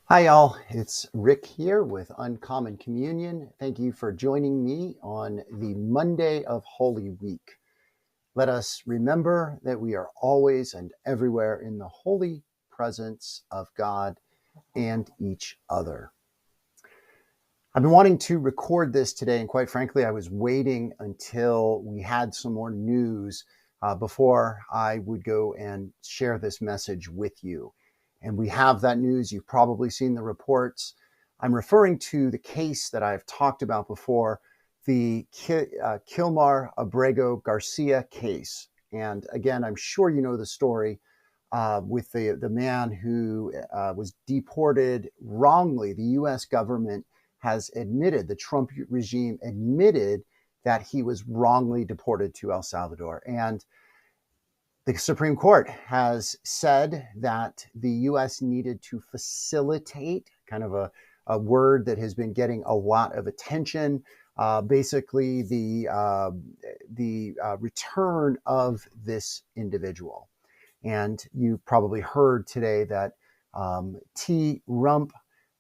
Hi, y'all. It's Rick here with Uncommon Communion. Thank you for joining me on the Monday of Holy Week. Let us remember that we are always and everywhere in the holy presence of God and each other. I've been wanting to record this today, and quite frankly, I was waiting until we had some more news before I would go and share this message with you. And we have that news. You've probably seen the reports. I'm referring to the case that I've talked about before, the Kilmar Abrego Garcia case. And again, I'm sure you know the story with the man who was deported wrongly. The U.S. government has admitted, the Trump regime admitted that he was wrongly deported to El Salvador. And the Supreme Court has said that the U.S. needed to facilitate, kind of a word that has been getting a lot of attention, basically the return of this individual. And you probably heard today that T. Rump,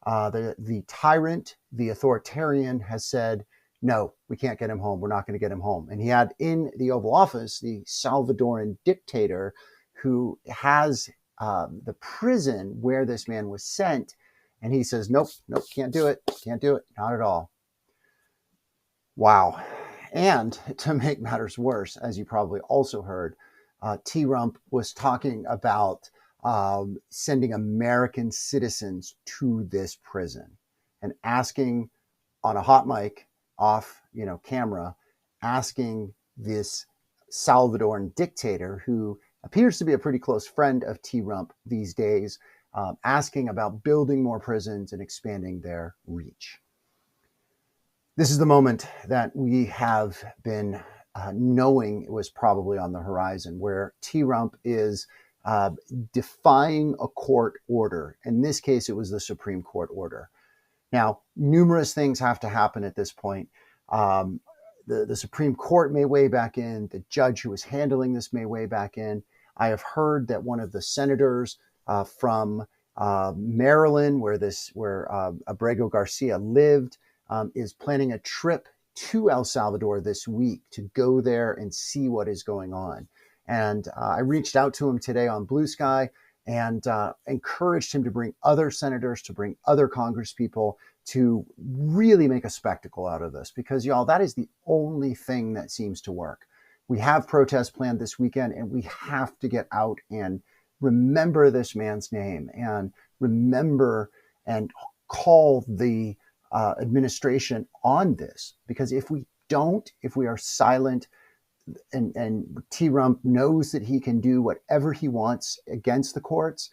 the tyrant, the authoritarian, has said, no, we can't get him home. We're not going to get him home. And he had in the Oval Office the Salvadoran dictator who has the prison where this man was sent. And he says, nope, can't do it. Can't do it. Not at all. Wow. And to make matters worse, as you probably also heard, T. Rump was talking about sending American citizens to this prison and asking on a hot mic off, camera, asking this Salvadoran dictator who appears to be a pretty close friend of T. Rump these days, asking about building more prisons and expanding their reach. This is the moment that we have been knowing it was probably on the horizon, where T. Rump is defying a court order. In this case, it was the Supreme Court order. Now, numerous things have to happen at this point. The Supreme Court may weigh back in. The judge who was handling this may weigh back in. I have heard that one of the senators from Maryland, where Abbrego Garcia lived, is planning a trip to El Salvador this week to go there and see what is going on. And I reached out to him today on Blue Sky and encouraged him to bring other senators, to bring other congresspeople, to really make a spectacle out of this. Because, y'all, that is the only thing that seems to work. We have protests planned this weekend, and we have to get out and remember this man's name and remember and call the administration on this. Because if we don't, if we are silent, and T. Rump knows that he can do whatever he wants against the courts,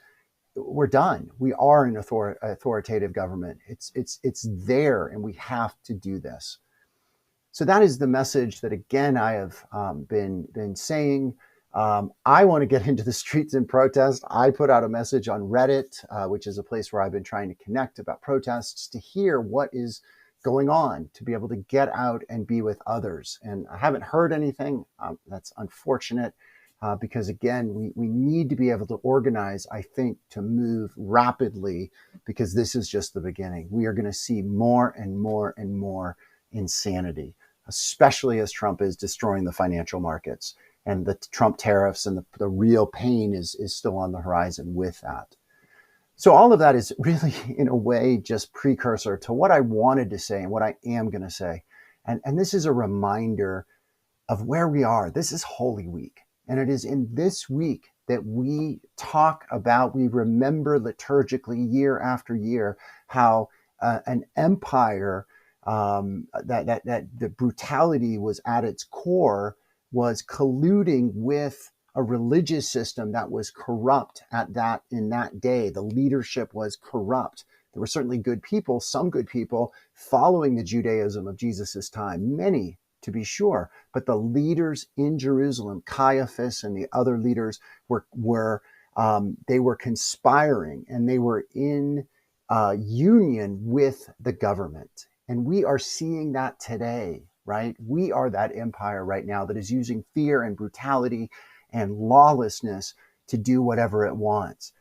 we're done. We are an authoritative government. It's there, and we have to do this. So that is the message that, again, I have been saying. I want to get into the streets and protest. I put out a message on Reddit, which is a place where I've been trying to connect about protests, to hear what is going on, to be able to get out and be with others. And I haven't heard anything. That's unfortunate because, again, we need to be able to organize, I think, to move rapidly, because this is just the beginning. We are going to see more and more and more insanity, especially as Trump is destroying the financial markets. And the Trump tariffs and the real pain is still on the horizon with that. So all of that is really, in a way, just precursor to what I wanted to say and what I am going to say. And this is a reminder of where we are. This is Holy Week. And it is in this week that we talk about, we remember liturgically year after year, how an empire, that the brutality was at its core, was colluding with a religious system that was corrupt in that day. The leadership was corrupt. There were certainly good people, some good people following the Judaism of Jesus's time, many to be sure, but the leaders in Jerusalem, Caiaphas and the other leaders, were conspiring, and they were in union with the government. And we are seeing that today, right? We are that empire right now that is using fear and brutality and lawlessness to do whatever it wants.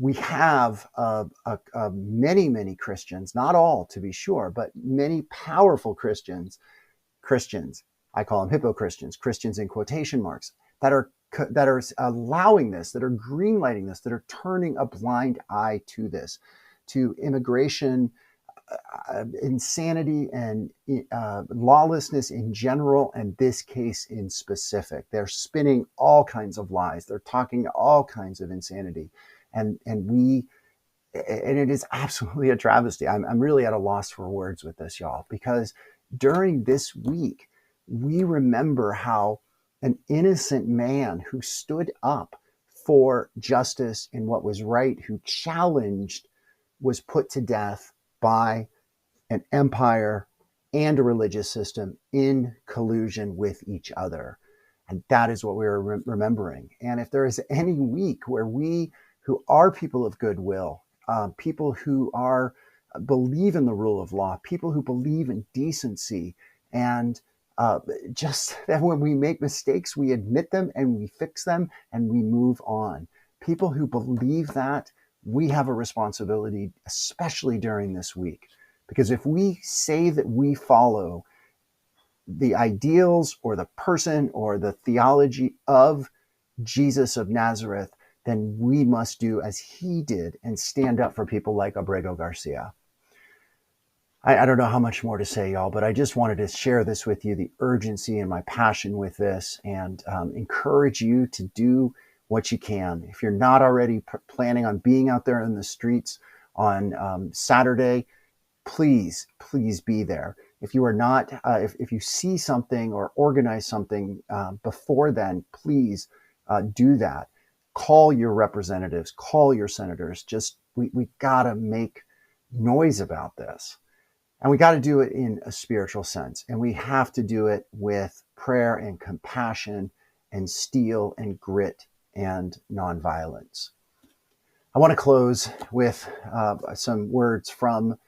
we have many Christians, not all to be sure, but many powerful Christians, I call them hippo Christians, Christians in quotation marks, that are allowing this, that are greenlighting this, that are turning a blind eye to this, to immigration, insanity, and lawlessness in general, and this case in specific. They're spinning all kinds of lies. They're talking all kinds of insanity, and it is absolutely a travesty. I'm really at a loss for words with this, y'all, because during this week, we remember how an innocent man who stood up for justice and what was right, who challenged, was put to death by an empire and a religious system in collusion with each other. And that is what we're remembering. And if there is any week where we, who are people of goodwill, people who believe in the rule of law, people who believe in decency, and just that when we make mistakes, we admit them and we fix them and we move on. People who believe that, we have a responsibility, especially during this week. Because if we say that we follow the ideals or the person or the theology of Jesus of Nazareth, then we must do as he did and stand up for people like Abbrego Garcia. I don't know how much more to say, y'all, but I just wanted to share this with you, the urgency and my passion with this, and encourage you to do what you can. If you're not already planning on being out there in the streets on Saturday, please be there. If you are not, if you see something or organize something before then, please do that. Call your representatives, call your senators. Just we gotta make noise about this. And we got to do it in a spiritual sense. And we have to do it with prayer and compassion and steel and grit and nonviolence. I want to close with some words from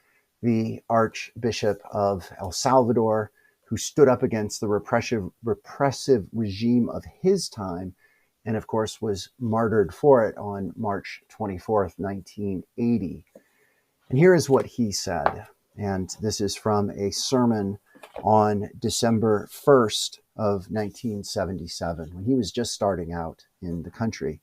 the Archbishop of El Salvador, who stood up against the repressive regime of his time, and of course was martyred for it on March 24th, 1980. And here is what he said. And this is from a sermon on December 1st of 1977, when he was just starting out in the country.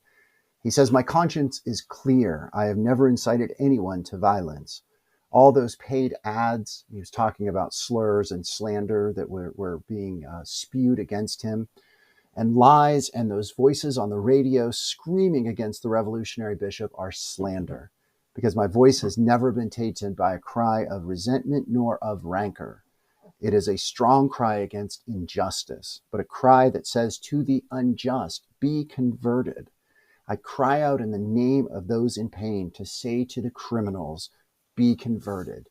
He says, "My conscience is clear. I have never incited anyone to violence. All those paid ads," he was talking about slurs and slander that were being spewed against him, and lies, and those voices on the radio screaming against the revolutionary bishop are slander. Because my voice has never been tainted by a cry of resentment nor of rancor. It is a strong cry against injustice, but a cry that says to the unjust, be converted. I cry out in the name of those in pain to say to the criminals, be converted.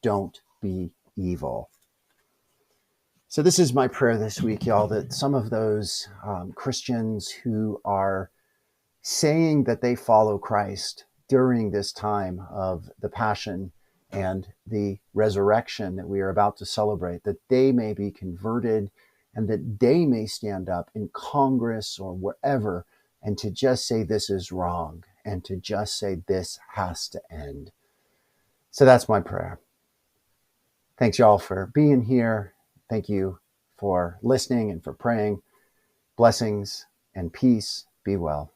Don't be evil." So this is my prayer this week, y'all, that some of those Christians who are saying that they follow Christ during this time of the Passion and the resurrection that we are about to celebrate, that they may be converted and that they may stand up in Congress or wherever and to just say this is wrong and to just say this has to end. So that's my prayer. Thanks, y'all, for being here. Thank you for listening and for praying. Blessings and peace. Be well.